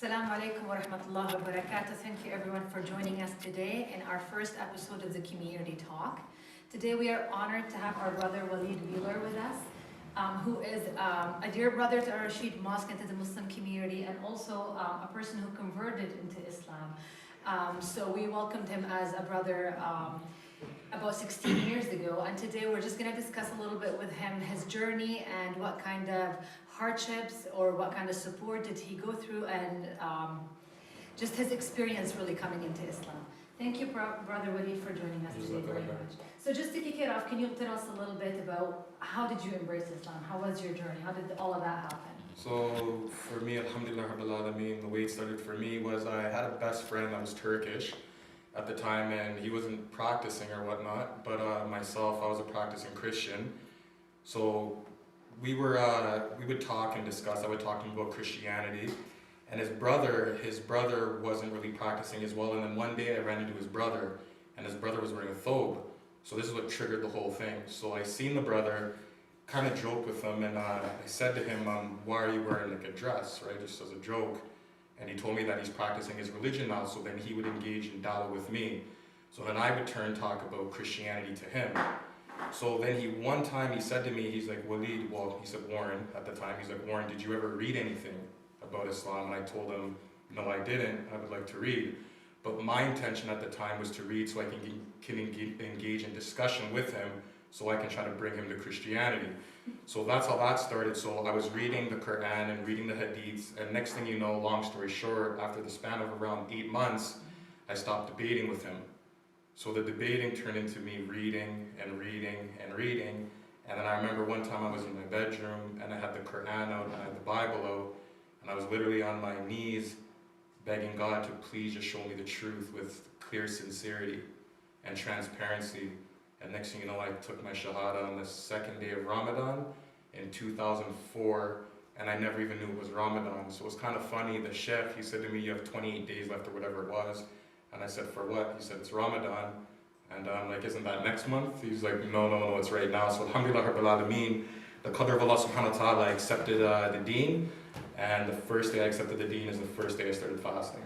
Assalamu alaikum wa rahmatullahi wa barakatuh. Thank you everyone for joining us today in our first episode of the Community Talk. Today we are honored to have our brother Walid with us, who is a dear brother to our Rashid Mosque and to the Muslim community, and also a person who converted into Islam. So we welcomed him as a brother about 16 years ago, and today we're just going to discuss a little bit with him his journey and what kind of hardships or what kind of support did he go through, and just his experience really coming into Islam. Thank you, Brother Walid, for joining us today very much. So just to kick it off, can you tell us a little bit about how did you embrace Islam? How was your journey? How did all of that happen? So for me, alhamdulillah rabbil alameen, the way it started for me was I had a best friend that was Turkish at the time, and he wasn't practicing or whatnot, but myself, I was a practicing Christian. So we would talk and discuss. I would talk to him about Christianity, and his brother wasn't really practicing as well. And then one day I ran into his brother, and his brother was wearing a thobe. So this is what triggered the whole thing. So I seen the brother, kind of joked with him, and I said to him, why are you wearing like a dress, right, just as a joke? And he told me that he's practicing his religion now, so then he would engage in dawah with me. So then I would talk about Christianity to him. So then one time he said to me, he's like, Walid, well, he said Warren at the time, he's like, Warren, did you ever read anything about Islam? And I told him, no, I didn't, I would like to read. But my intention at the time was to read so I can engage in discussion with him, so I can try to bring him to Christianity. So that's how that started. So I was reading the Quran and reading the Hadiths, and next thing you know, long story short, after the span of around 8 months, I stopped debating with him. So the debating turned into me reading and reading and reading, and then I remember one time I was in my bedroom, and I had the Quran out, and I had the Bible out, and I was literally on my knees, begging God to please just show me the truth with clear sincerity and transparency. And next thing you know, I took my Shahada on the second day of Ramadan in 2004, and I never even knew it was Ramadan. So it was kind of funny. The Sheikh, he said to me, you have 28 days left or whatever it was. And I said, for what? He said, it's Ramadan. And I'm like, isn't that next month? He's like, no, it's right now. So alhamdulillah rabbil alameen, the qadr of Allah subhanahu wa ta'ala, I accepted the deen. And the first day I accepted the deen is the first day I started fasting.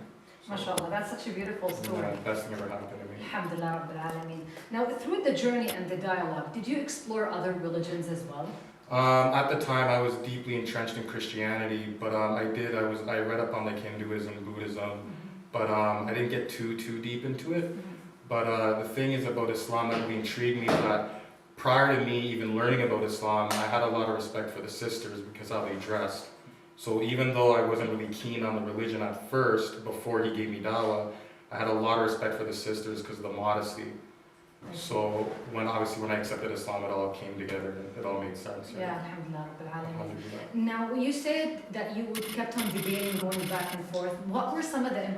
So, MashaAllah, that's such a beautiful story. Yeah, best thing ever happened to me. Alhamdulillah Rabbil Alameen. Now, through the journey and the dialogue, did you explore other religions as well? At the time, I was deeply entrenched in Christianity, but I read up on like Hinduism, Buddhism, but I didn't get too deep into it. But the thing is about Islam that really intrigued me is that prior to me even learning about Islam, I had a lot of respect for the sisters because how they dressed. So even though I wasn't really keen on the religion at first, before he gave me dawah, I had a lot of respect for the sisters because of the modesty. So when I accepted Islam, it all came together and it all made sense. Right? Yeah, alhamdulillah rabbil alameen. Now, you said that you kept on debating, going back and forth. What were some of the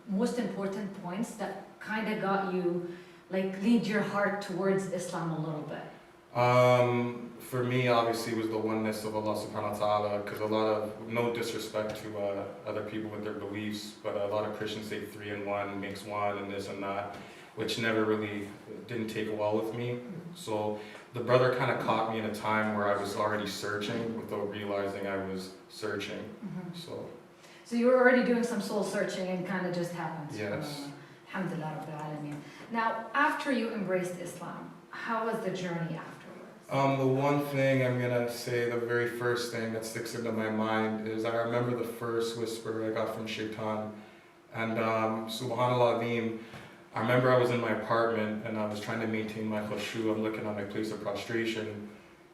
most important points that kind of got you, lead your heart towards Islam a little bit? For me, obviously, it was the oneness of Allah subhanahu wa ta'ala, because no disrespect to other people with their beliefs, but a lot of Christians say 3 in 1 makes 1 and this and that, which never really didn't take well with me. So the brother kind of caught me in a time where I was already searching without realizing I was searching. So you were already doing some soul searching and kind of just happened. Yes. Alhamdulillah Rabbil Alameen. Now, after you embraced Islam, how was the journey afterwards? The one thing I'm going to say, the very first thing that sticks into my mind is I remember the first whisper I got from Shaitan. And subhanallah azim, I remember I was in my apartment and I was trying to maintain my khushu. I'm looking at my place of prostration.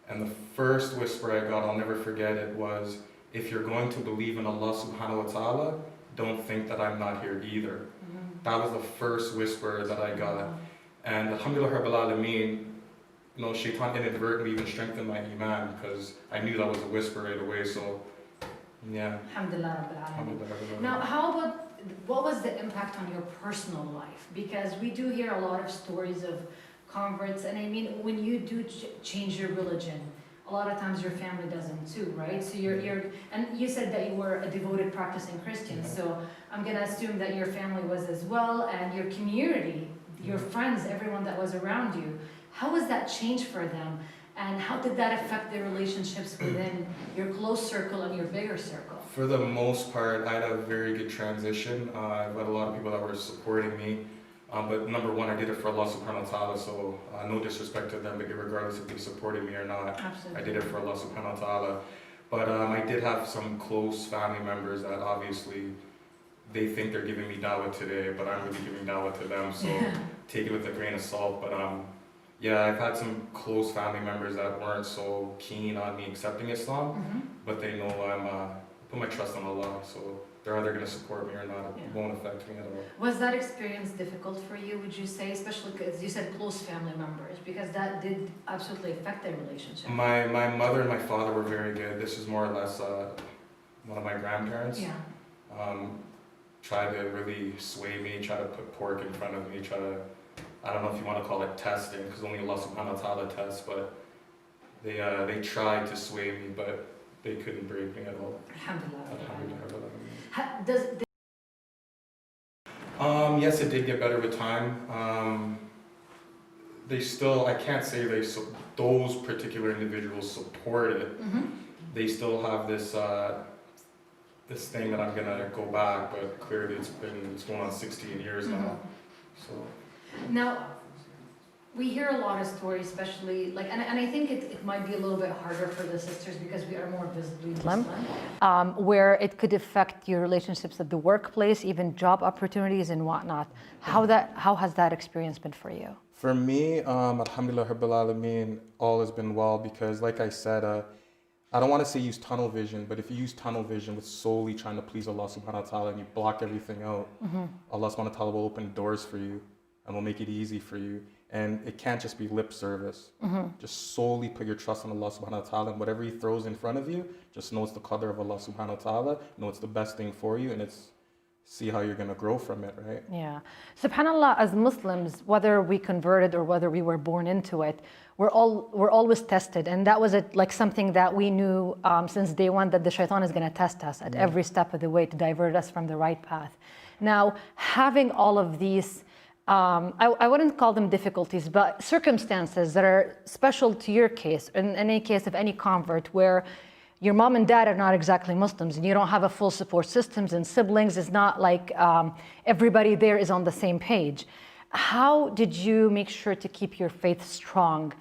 And the first whisper I got, I'll never forget it, was, if you're going to believe in Allah subhanahu wa ta'ala, don't think that I'm not here either. That was the first whisper that I got. And alhamdulillah rabbil alameen, Shaitan inadvertently even strengthened my iman, because I knew that was a whisper right away, so yeah. Alhamdulillah rabbil alameen. Now, what was the impact on your personal life? Because we do hear a lot of stories of converts, and I mean, when you do change your religion, a lot of times your family doesn't too, right? So and you said that you were a devoted practicing Christian, so I'm gonna assume that your family was as well, and your community, your friends, everyone that was around you. How was that change for them? And how did that affect the relationships within your close circle and your bigger circle? For the most part, I had a very good transition. I've had a lot of people that were supporting me. But number one, I did it for Allah subhanahu wa ta'ala, so no disrespect to them, but regardless if they supported me or not, Absolutely. I did it for Allah subhanahu wa ta'ala. But I did have some close family members that obviously they think they're giving me dawah today, but I'm really giving dawah to them, so take it with a grain of salt. But yeah, I've had some close family members that weren't so keen on me accepting Islam, but they know I'm put my trust on Allah, so they're either going to support me or not. It won't affect me at all. Was that experience difficult for you, would you say, especially because you said close family members, because that did absolutely affect their relationship? My mother and my father were very good. This is more or less one of my grandparents. Yeah. Tried to really sway me, try to put pork in front of me, try to, I don't know if you want to call it testing, because only Allah subhanahu wa ta'ala tests, but they tried to sway me, but they couldn't break me at all. Alhamdulillah. Yes, it did get better with time. They still, I can't say those particular individuals support it. They still have this this thing that I'm gonna go back, but clearly it's going on 16 years now. So now, we hear a lot of stories, especially like, and I think it might be a little bit harder for the sisters because we are more visibly Muslim, where it could affect your relationships at the workplace, even job opportunities and whatnot. How has that experience been for you? for me, alhamdulillah rabbil alameen, all has been well, because like I said, I don't want to say use tunnel vision, but if you use tunnel vision with solely trying to please Allah subhanahu wa ta'ala and you block everything out, Allah subhanahu wa ta'ala will open doors for you and will make it easy for you. And it can't just be lip service. Just solely put your trust on Allah subhanahu wa ta'ala, and whatever He throws in front of you, just know it's the qadr of Allah subhanahu wa ta'ala, know it's the best thing for you, and see how you're going to grow from it, right? Yeah. SubhanAllah, as Muslims, whether we converted or whether we were born into it, we're always tested. And that was like something that we knew since day one, that the shaitan is going to test us at every step of the way to divert us from the right path. Now, having all of these, I wouldn't call them difficulties, but circumstances that are special to your case, in any case of any convert, where your mom and dad are not exactly Muslims and you don't have a full support systems and siblings. It's not like everybody there is on the same page. How did you make sure to keep your faith strong,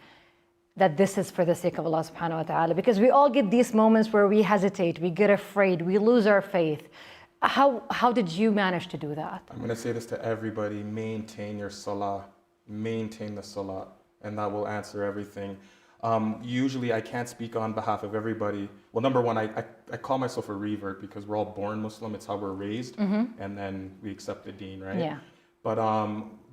that this is for the sake of Allah subhanahu wa ta'ala? Because we all get these moments where we hesitate, we get afraid, we lose our faith. How did you manage to do that? I'm going to say this to everybody: maintain your salah, maintain the salah, and that will answer everything. Usually I can't speak on behalf of everybody. Well, number one, I call myself a revert because we're all born Muslim. It's how we're raised, and then we accept the deen, right? Yeah. But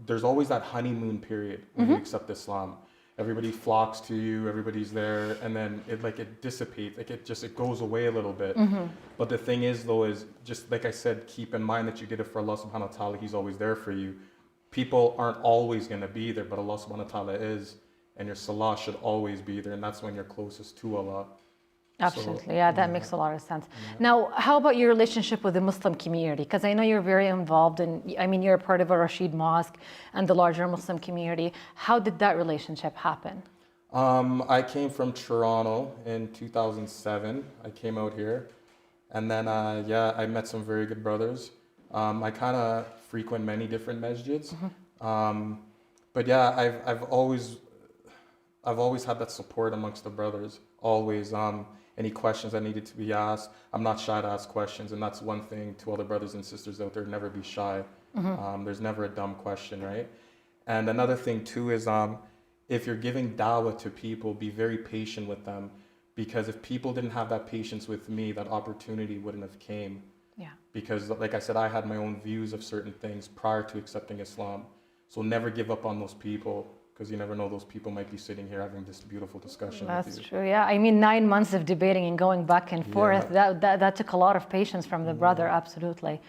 there's always that honeymoon period when you accept Islam. Everybody flocks to you, everybody's there, and then it dissipates, it goes away a little bit. But the thing is though, is just like I said, keep in mind that you did it for Allah subhanahu wa ta'ala. He's always there for you. People aren't always going to be there, but Allah subhanahu wa ta'ala is, and your salah should always be there, and that's when you're closest to Allah. Absolutely, so, yeah, that makes a lot of sense. Yeah. Now, how about your relationship with the Muslim community? Because I know you're very involved in, you're a part of a Rashid Mosque and the larger Muslim community. How did that relationship happen? I came from Toronto in 2007. I came out here, and then, I met some very good brothers. I kind of frequent many different masjids. But yeah, I've always had that support amongst the brothers, always. Any questions that needed to be asked, I'm not shy to ask questions, and that's one thing to all the brothers and sisters out there: never be shy. There's never a dumb question, right? And another thing too is, if you're giving dawah to people, be very patient with them, because if people didn't have that patience with me, that opportunity wouldn't have came. Yeah. Because like I said, I had my own views of certain things prior to accepting Islam. So never give up on those people, because you never know, those people might be sitting here having this beautiful discussion. That's true, yeah. 9 months of debating and going back and forth, that took a lot of patience from the brother, absolutely.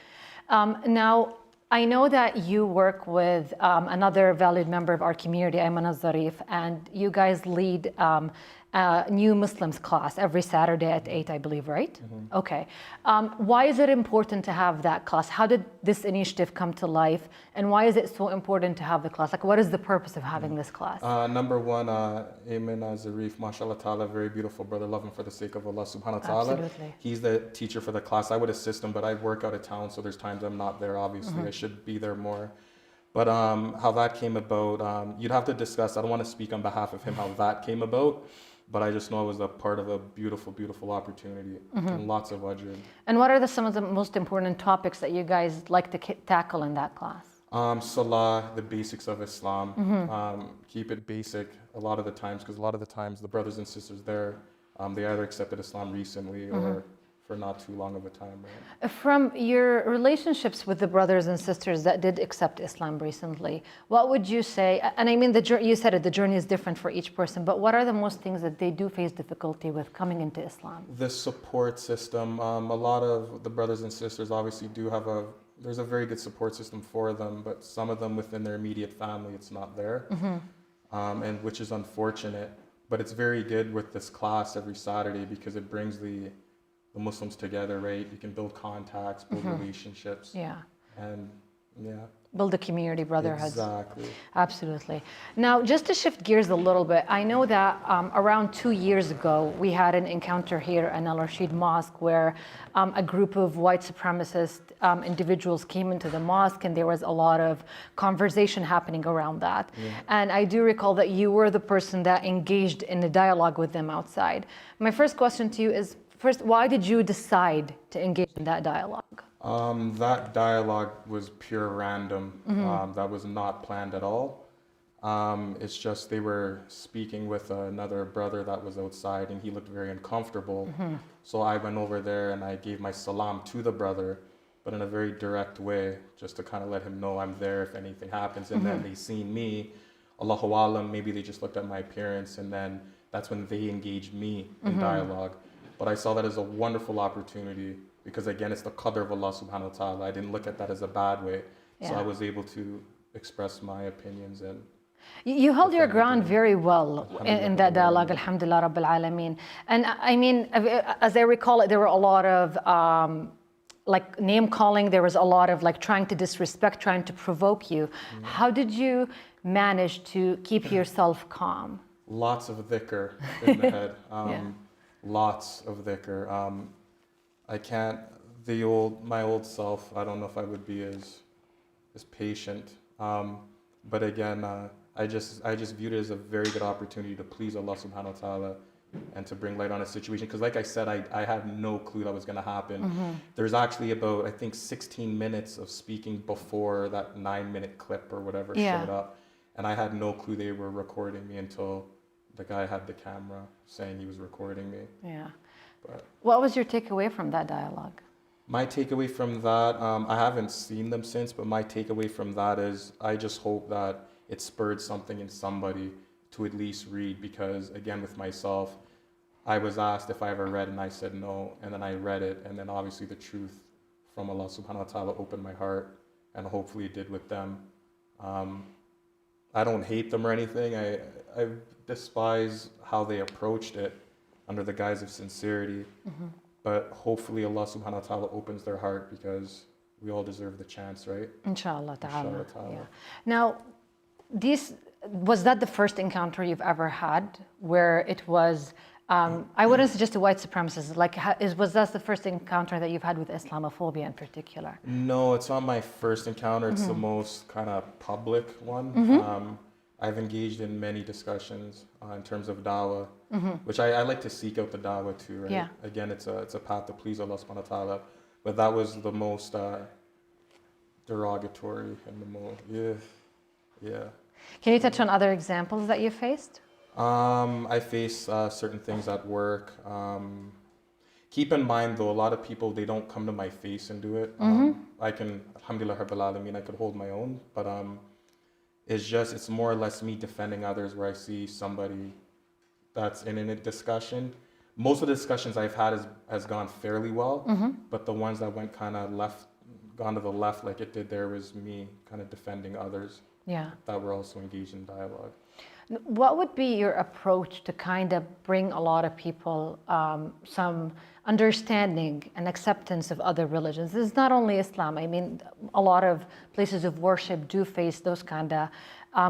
Now, I know that you work with another valued member of our community, Ayman al-Zarif, and you guys lead new Muslims class every Saturday at 8, I believe, right? Mm-hmm. Okay. Why is it important to have that class? How did this initiative come to life? And why is it so important to have the class? Like, what is the purpose of having this class? Number one, Amen Zarif, mashallah ta'ala, very beautiful brother, love him for the sake of Allah subhanahu wa ta'ala. Absolutely. He's the teacher for the class. I would assist him, but I work out of town, so there's times I'm not there, obviously. I should be there more. But how that came about, you'd have to discuss. I don't want to speak on behalf of him how that came about, but I just know I was a part of a beautiful, beautiful opportunity and lots of ajr. And what are some of the most important topics that you guys like to tackle in that class? Salah, the basics of Islam. Keep it basic a lot of the times, because a lot of the times the brothers and sisters there, they either accepted Islam recently or for not too long of a time. Right? From your relationships with the brothers and sisters that did accept Islam recently, what would you say? And I mean, you said it, the journey is different for each person, but what are the most things that they do face difficulty with coming into Islam? The support system. A lot of the brothers and sisters obviously do have there's a very good support system for them, but some of them within their immediate family, it's not there, and which is unfortunate. But it's very good with this class every Saturday because it brings the Muslims together, right? You can build contacts, build relationships. Yeah. And build a community, brotherhoods. Exactly. Absolutely. Now, just to shift gears a little bit, I know that around 2 years ago, we had an encounter here in Al Rashid Mosque where a group of white supremacist individuals came into the mosque, and there was a lot of conversation happening around that. Yeah. And I do recall that you were the person that engaged in a dialogue with them outside. My first question to you is, first, why did you decide to engage in that dialogue? That dialogue was pure random. That was not planned at all. It's just they were speaking with another brother that was outside, and he looked very uncomfortable. So I went over there and I gave my salam to the brother, but in a very direct way, just to kind of let him know I'm there if anything happens. And then they seen me, Allahu Alam, maybe they just looked at my appearance, and then that's when they engaged me in dialogue. But I saw that as a wonderful opportunity because, again, it's the qadr of Allah subhanahu wa ta'ala. I didn't look at that as a bad way. Yeah. So I was able to express my opinions. And you held your ground very well in that dialogue, alhamdulillah rabbil alameen. And I mean, as I recall it, there were a lot of like name calling. There was a lot of like trying to disrespect, trying to provoke you. How did you manage to keep yourself calm? Lots of dhikr in the head. Lots of dhikr. I can't. My old self. I don't know if I would be as patient. But again, I just viewed it as a very good opportunity to please Allah Subhanahu wa Taala and to bring light on a situation. Because, like I said, I had no clue that was going to happen. There's actually about, I think, 16 minutes of speaking before that 9-minute clip or whatever showed up, and I had no clue they were recording me until the guy had the camera saying he was recording me. Yeah. But what was your takeaway from that dialogue? My takeaway from that, I haven't seen them since, but my takeaway from that is I just hope that it spurred something in somebody to at least read, because again, with myself, I was asked if I ever read and I said no, and then I read it, and then obviously the truth from Allah subhanahu wa ta'ala opened my heart, and hopefully it did with them. I don't hate them or anything. I despise how they approached it under the guise of sincerity. But hopefully Allah subhanahu wa ta'ala opens their heart, because we all deserve the chance, right? Inshallah ta'ala. Inshallah ta'ala. Yeah. Now, was that the first encounter you've ever had where it was, I wouldn't suggest a white supremacist, like, was that the first encounter that you've had with Islamophobia in particular? No, it's not my first encounter. It's the most kind of public one. I've engaged in many discussions in terms of dawah, which I like to seek out the dawah too, right? Yeah. Again, it's a path to please Allah subhanahu wa ta'ala. But that was the most derogatory and the most, yeah. Can you touch on other examples that you faced? I face certain things at work. Keep in mind though, a lot of people, they don't come to my face and do it. I can, alhamdulillah rabbil alameen, I could hold my own, but it's more or less me defending others where I see somebody that's in a discussion. Most of the discussions I've had has gone fairly well, but the ones that went kind of gone to the left like it did there was me kind of defending others that were also engaged in dialogue. What would be your approach to kind of bring a lot of people some understanding and acceptance of other religions? This is not only Islam. I mean, a lot of places of worship do face those kind of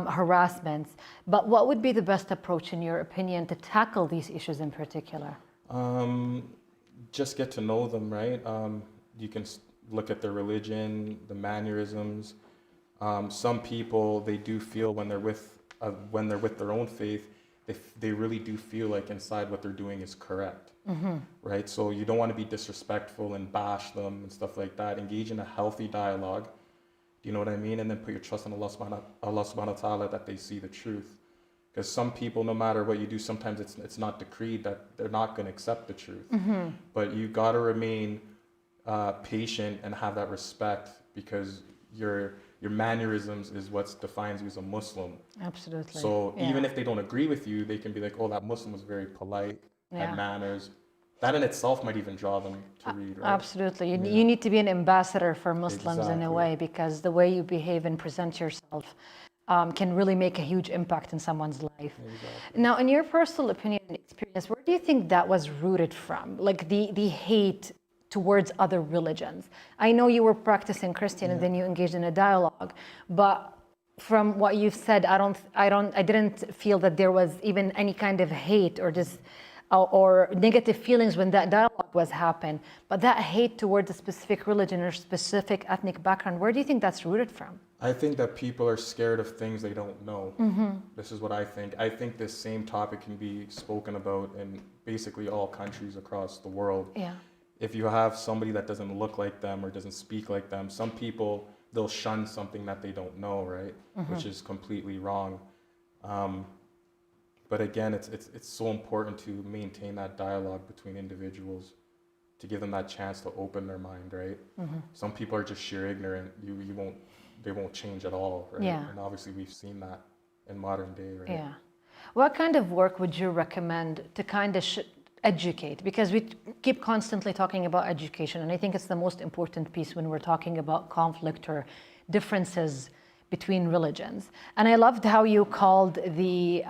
harassments. But what would be the best approach, in your opinion, to tackle these issues in particular? Just get to know them, right? You can look at their religion, the mannerisms. Some people, they do feel when they're with their own faith, they really do feel like inside what they're doing is correct, right? So you don't want to be disrespectful and bash them and stuff like that. Engage in a healthy dialogue. Do you know what I mean? And then put your trust in Allah subhanahu wa ta'ala that they see the truth. Because some people, no matter what you do, sometimes it's not decreed that they're not going to accept the truth. But you got to remain patient and have that respect, because your mannerisms is what defines you as a Muslim. Absolutely. So even if they don't agree with you, they can be like, oh, that Muslim was very polite, had manners. That in itself might even draw them to read, right? Absolutely. You need to be an ambassador for Muslims in a way, because the way you behave and present yourself can really make a huge impact in someone's life. Exactly. Now, in your personal opinion and experience, where do you think that was rooted from? Like the hate towards other religions. I know you were practicing Christian and then you engaged in a dialogue, but from what you've said, I didn't feel that there was even any kind of hate or just or negative feelings when that dialogue was happening. But that hate towards a specific religion or specific ethnic background, where do you think that's rooted from? I think that people are scared of things they don't know. This is what I think. I think this same topic can be spoken about in basically all countries across the world. Yeah. If you have somebody that doesn't look like them or doesn't speak like them, some people, they'll shun something that they don't know, right? Which is completely wrong. But again, it's so important to maintain that dialogue between individuals, to give them that chance to open their mind, right? Some people are just sheer ignorant. They won't change at all, right? Yeah. And obviously we've seen that in modern day, right? Yeah. What kind of work would you recommend to kind of educate? Because we keep constantly talking about education, and I think it's the most important piece when we're talking about conflict or differences between religions. And I loved how you called the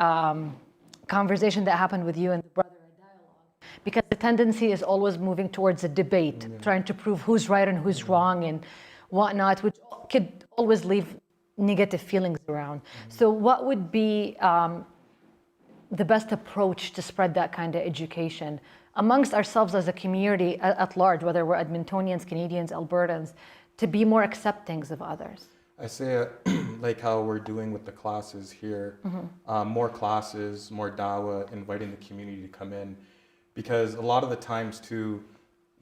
conversation that happened with you and the brother a dialogue, because the tendency is always moving towards a debate, trying to prove who's right and who's wrong and whatnot, which could always leave negative feelings around. So what would be the best approach to spread that kind of education amongst ourselves as a community at large, whether we're Edmontonians, Canadians, Albertans, to be more accepting of others? I say like how we're doing with the classes here, more classes, more dawah, inviting the community to come in. Because a lot of the times too,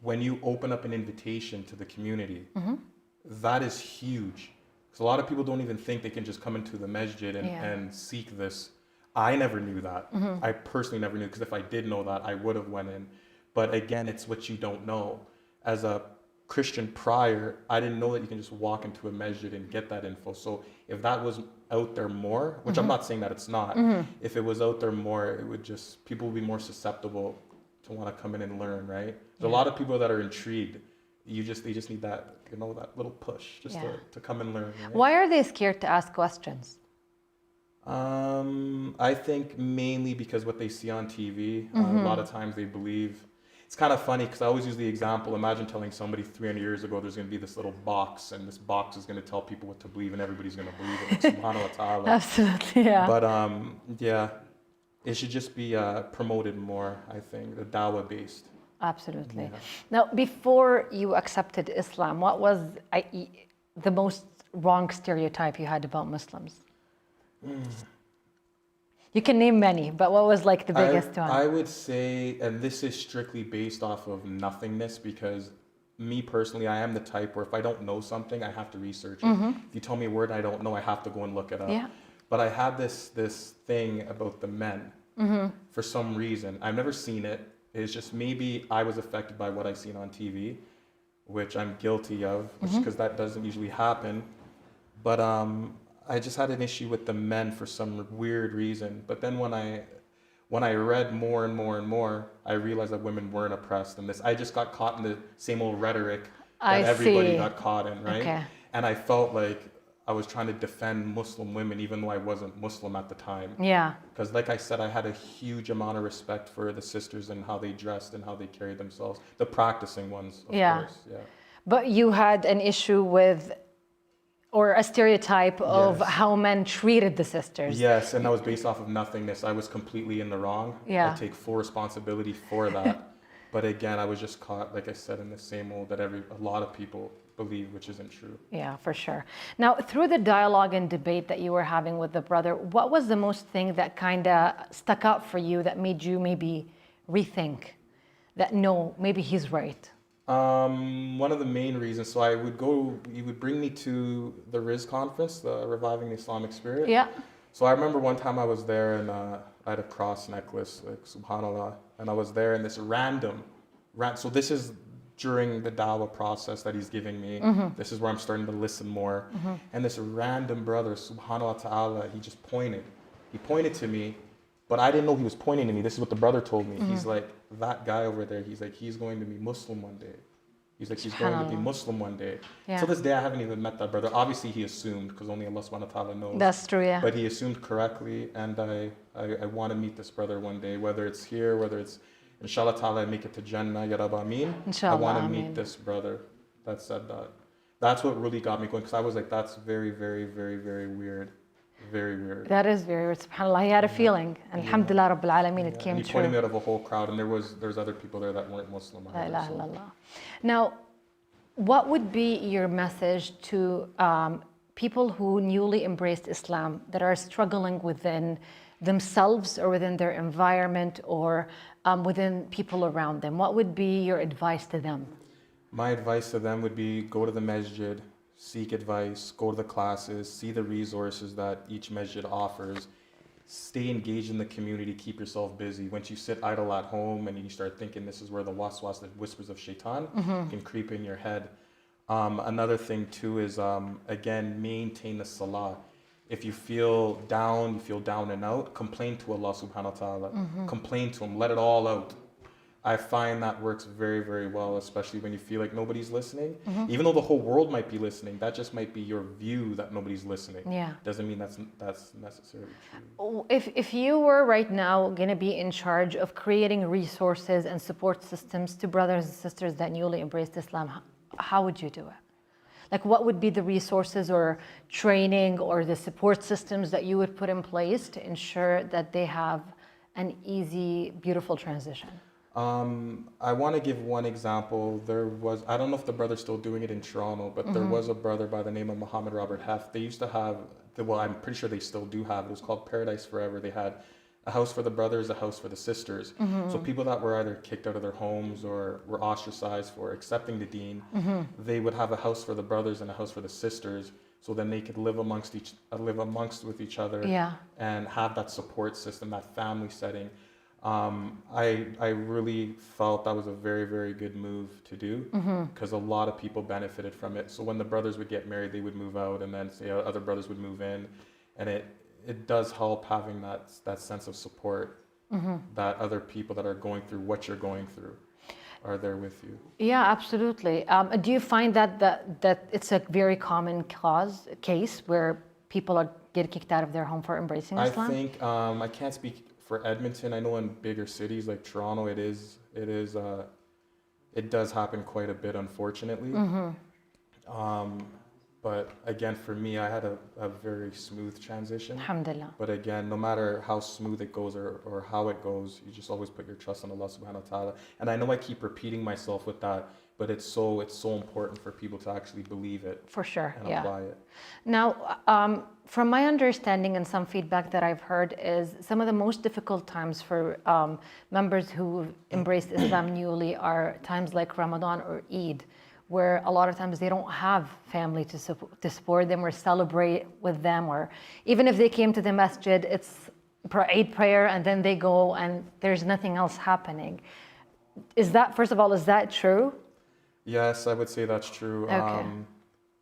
when you open up an invitation to the community, that is huge. Because a lot of people don't even think they can just come into the masjid and seek this. I never knew that. I personally never knew, because if I did know that, I would have went in. But again, it's what you don't know. As a Christian prior, I didn't know that you can just walk into a masjid and get that info. So if that was out there more, which I'm not saying that it's not, if it was out there more, it would just, people would be more susceptible to want to come in and learn, right? There's a lot of people that are intrigued. They just need that, that little push just to come and learn. Right? Why are they scared to ask questions? I think mainly because what they see on TV, a lot of times they believe. It's kind of funny because I always use the example, imagine telling somebody 300 years ago there's going to be this little box, and this box is going to tell people what to believe, and everybody's going to believe it. Like, subhanahu wa ta'ala. Absolutely, yeah. But it should just be promoted more, I think, the dawah based. Absolutely. Yeah. Now, before you accepted Islam, what was the most wrong stereotype you had about Muslims? You can name many, but what was like the biggest one? I would say, and this is strictly based off of nothingness, because me personally, I am the type where if I don't know something, I have to research it. If you tell me a word I don't know, I have to go and look it up. Yeah. But I had this thing about the men for some reason. I've never seen it. It's just maybe I was affected by what I've seen on TV, which I'm guilty of, because that doesn't usually happen. But I just had an issue with the men for some weird reason. But then when I read more and more and more, I realized that women weren't oppressed. And I just got caught in the same old rhetoric that everybody got caught in, right? Okay. And I felt like I was trying to defend Muslim women, even though I wasn't Muslim at the time. Yeah. Because like I said, I had a huge amount of respect for the sisters and how they dressed and how they carried themselves. The practicing ones, of course. Yeah. But you had an issue with, or a stereotype of Yes. how men treated the sisters. Yes, and that was based off of nothingness. I was completely in the wrong. Yeah. I take full responsibility for that. But again, I was just caught, like I said, in the same mold that a lot of people believe, which isn't true. Yeah, for sure. Now, through the dialogue and debate that you were having with the brother, what was the most thing that kind of stuck out for you that made you maybe rethink that, no, maybe he's right? One of the main reasons, so he would bring me to the Riz conference, the Reviving the Islamic Spirit. Yeah. So I remember one time I was there and I had a cross necklace, like subhanAllah, and I was there and this so this is during the dawah process that he's giving me. This is where I'm starting to listen more. And this random brother, subhanAllah ta'ala, he just pointed. He pointed to me, but I didn't know he was pointing to me. This is what the brother told me. He's like, that guy over there, he's like, he's going to be Muslim one day. He's like, he's going to be Muslim one day. Yeah. To this day, I haven't even met that brother. Obviously, he assumed, because only Allah subhanahu wa ta'ala knows. That's true, yeah. But he assumed correctly, and I want to meet this brother one day, whether it's here, whether it's, inshallah ta'ala, I make it to Jannah, ya Rab Ameen. Inshallah, I want to Ameen. meet this brother that said that. That's what really got me going, because I was like, that's very, very, very, very weird. Very weird. That is very weird. SubhanAllah, he had a feeling. Alhamdulillah Rabbil Alameen, it came He true. pointed me out of a whole crowd, and there's other people there that weren't Muslim. La ilaha illallah. Now, what would be your message to people who newly embraced Islam that are struggling within themselves or within their environment or within people around them? What would be your advice to them? My advice to them would be go to the masjid, seek advice, go to the classes, see the resources that each masjid offers. Stay engaged in the community, keep yourself busy. Once you sit idle at home and you start thinking this is where the waswas, the whispers of shaitan, can creep in your head. Another thing too is, again, maintain the salah. If you feel down and out, complain to Allah subhanahu wa ta'ala. Complain to him, let it all out. I find that works very, very well, especially when you feel like nobody's listening. Even though the whole world might be listening, that just might be your view that nobody's listening. Yeah. Doesn't mean that's necessarily true. If you were right now going to be in charge of creating resources and support systems to brothers and sisters that newly embraced Islam, how would you do it? Like, what would be the resources or training or the support systems that you would put in place to ensure that they have an easy, beautiful transition? I want to give one example. I don't know if the brother's still doing it in Toronto, but there was a brother by the name of Muhammad Robert Hef. They used to have, well, I'm pretty sure they still do have, it was called Paradise Forever. They had a house for the brothers, a house for the sisters. So people that were either kicked out of their homes or were ostracized for accepting the deen, they would have a house for the brothers and a house for the sisters. So then they could live amongst with each other and have that support system, that family setting. I really felt that was a very, very good move to do because a lot of people benefited from it. So when the brothers would get married, they would move out, and then say other brothers would move in, and it does help having that sense of support that other people that are going through what you're going through are there with you. Yeah, absolutely. Do you find that it's a very common case where people get kicked out of their home for embracing Islam? I think I can't speak for Edmonton. I know in bigger cities like Toronto, it does happen quite a bit, unfortunately. But again, for me, I had a very smooth transition. Alhamdulillah. But again, no matter how smooth it goes or how it goes, you just always put your trust in Allah subhanahu wa ta'ala. And I know I keep repeating myself with that, but it's so important for people to actually believe it. For sure, and apply it. Now, from my understanding and some feedback that I've heard is some of the most difficult times for members who embraced Islam newly are times like Ramadan or Eid, where a lot of times they don't have family to support them or celebrate with them, or even if they came to the masjid, it's Eid prayer and then they go and there's nothing else happening. First of all, is that true? Yes, I would say that's true. Okay.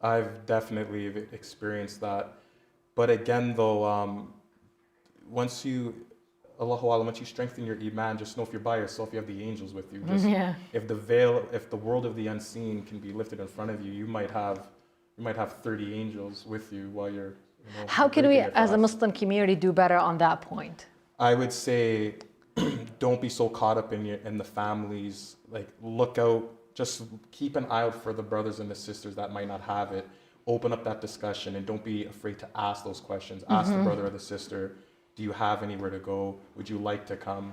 I've definitely experienced that. But again, though, once you strengthen your iman, just know if you're by yourself, you have the angels with you. If the world of the unseen can be lifted in front of you, you might have you might have 30 angels with you while you're, How can we, breaking your as a fast. Muslim community, do better on that point? I would say, don't be so caught up in the families. Like, look out. Just keep an eye out for the brothers and the sisters that might not have it. Open up that discussion and don't be afraid to ask those questions. Ask the brother or the sister, do you have anywhere to go? Would you like to come?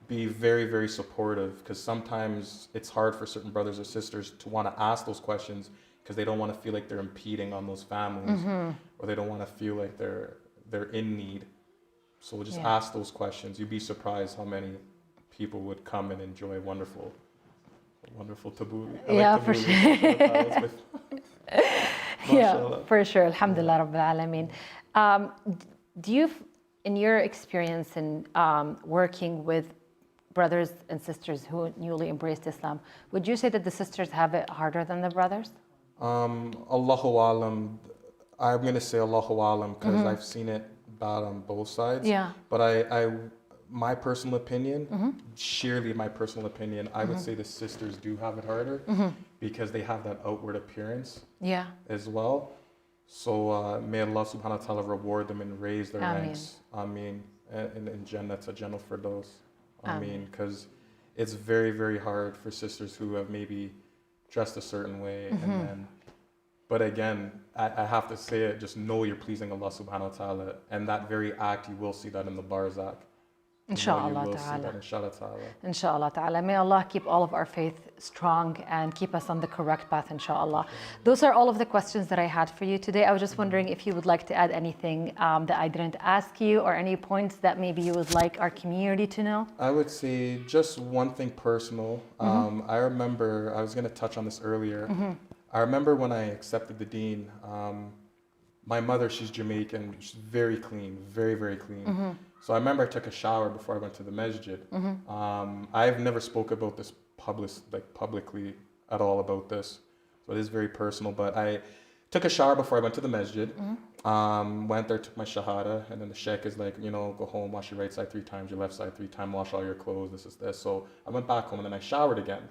Be very, very supportive, because sometimes it's hard for certain brothers or sisters to want to ask those questions because they don't want to feel like they're impeding on those families, or they don't want to feel like they're in need. So we'll just ask those questions. You'd be surprised how many people would come and enjoy wonderful tabbouleh. Yeah, for sure. Yeah, Mashallah. for sure. Alhamdulillah Rabbil Alameen. Do you, in your experience in working with brothers and sisters who newly embraced Islam, would you say that the sisters have it harder than the brothers? Allahu Alam. I'm going to say Allahu Alam because I've seen it bad on both sides. Yeah. But my personal opinion, sheerly my personal opinion, I would say the sisters do have it harder because they have that outward appearance as well. So may Allah subhanahu wa ta'ala reward them and raise their ranks. Ameen. And in Jannah, to Jannah Firdaus. Ameen. Because it's very, very hard for sisters who have maybe dressed a certain way and then. But again, I have to say it, just know you're pleasing Allah subhanahu wa ta'ala. And that very act, you will see that in the barzakh. Inshallah ta'ala. Inshallah ta'ala. Inshallah ta'ala. May Allah keep all of our faith strong and keep us on the correct path, inshallah. Those are all of the questions that I had for you today. I was just wondering if you would like to add anything that I didn't ask you, or any points that maybe you would like our community to know. I would say just one thing personal. I remember, I was going to touch on this earlier. I remember when I accepted the deen, my mother, she's Jamaican, she's very clean, very, very clean. So I remember I took a shower before I went to the masjid. I've never spoke about this publicly at all about this. So it is very personal, but I took a shower before I went to the masjid. Went there, took my shahada, and then the sheikh is like, go home, wash your right side 3 times, your left side 3 times, wash all your clothes, this is this. So I went back home and then I showered again.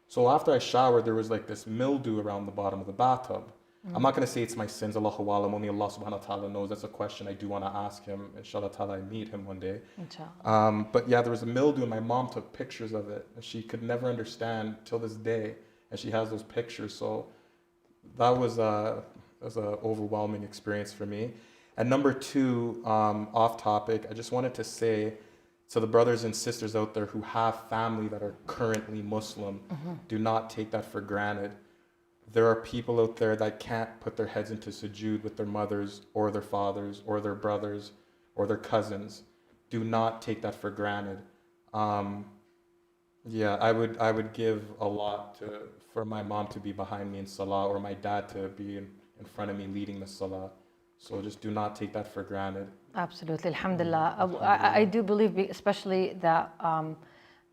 So after I showered, there was like this mildew around the bottom of the bathtub. I'm not going to say it's my sins, Allahu Alam, only Allah subhanahu wa ta'ala knows. That's a question I do want to ask him. Inshallah ta'ala, I meet him one day. Inshallah. But yeah, there was a mildew and my mom took pictures of it. And she could never understand till this day. And she has those pictures. So that was an overwhelming experience for me. And number 2, off topic, I just wanted to say to the brothers and sisters out there who have family that are currently Muslim, do not take that for granted. There are people out there that can't put their heads into sujood with their mothers or their fathers or their brothers or their cousins. Do not take that for granted. Yeah, I would give a lot for my mom to be behind me in Salah, or my dad to be in front of me leading the Salah. So just do not take that for granted. Absolutely. Alhamdulillah. I do believe, especially that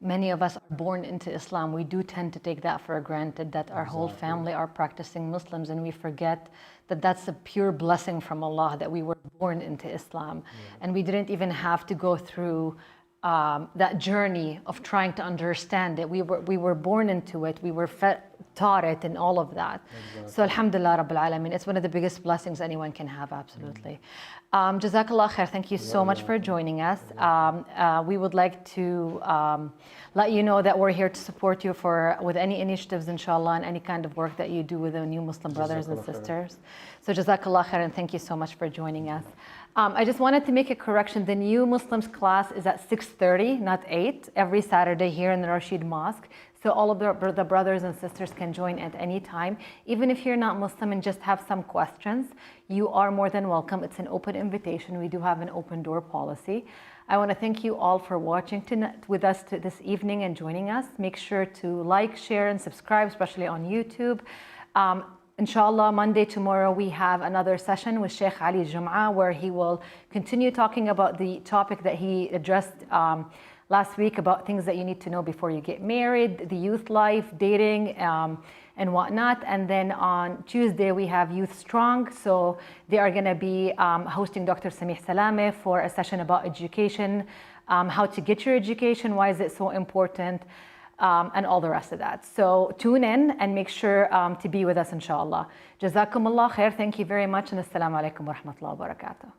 many of us are born into Islam. We do tend to take that for granted, that our whole family are practicing Muslims, and we forget that that's a pure blessing from Allah, that we were born into Islam. And we didn't even have to go through that journey of trying to understand it. We were born into it. We were taught it and all of that. So Alhamdulillah Rabbil Alameen, it's one of the biggest blessings anyone can have, absolutely. Jazakallah khair, thank you so much for joining us. We would like to let you know that we're here to support you with any initiatives, inshallah, and any kind of work that you do with the new Muslim brothers and sisters. So Jazakallah khair, and thank you so much for joining us. I just wanted to make a correction. The new Muslims class is at 6:30, not 8, every Saturday here in the Rashid Mosque. So all of the brothers and sisters can join at any time. Even if you're not Muslim and just have some questions, you are more than welcome. It's an open invitation. We do have an open door policy. I want to thank you all for watching with us this evening and joining us. Make sure to like, share, and subscribe, especially on YouTube. Inshallah, Monday, tomorrow, we have another session with Sheikh Ali Jum'ah, where he will continue talking about the topic that he addressed last week, about things that you need to know before you get married, the youth life, dating, and whatnot. And then on Tuesday, we have Youth Strong. So they are going to be hosting Dr. Samih Salame for a session about education, how to get your education, why is it so important. and all the rest of that. So tune in and make sure to be with us, inshallah. Jazakum Allah khair. Thank you very much, and assalamu alaikum wa rahmatullahi wa barakatuh.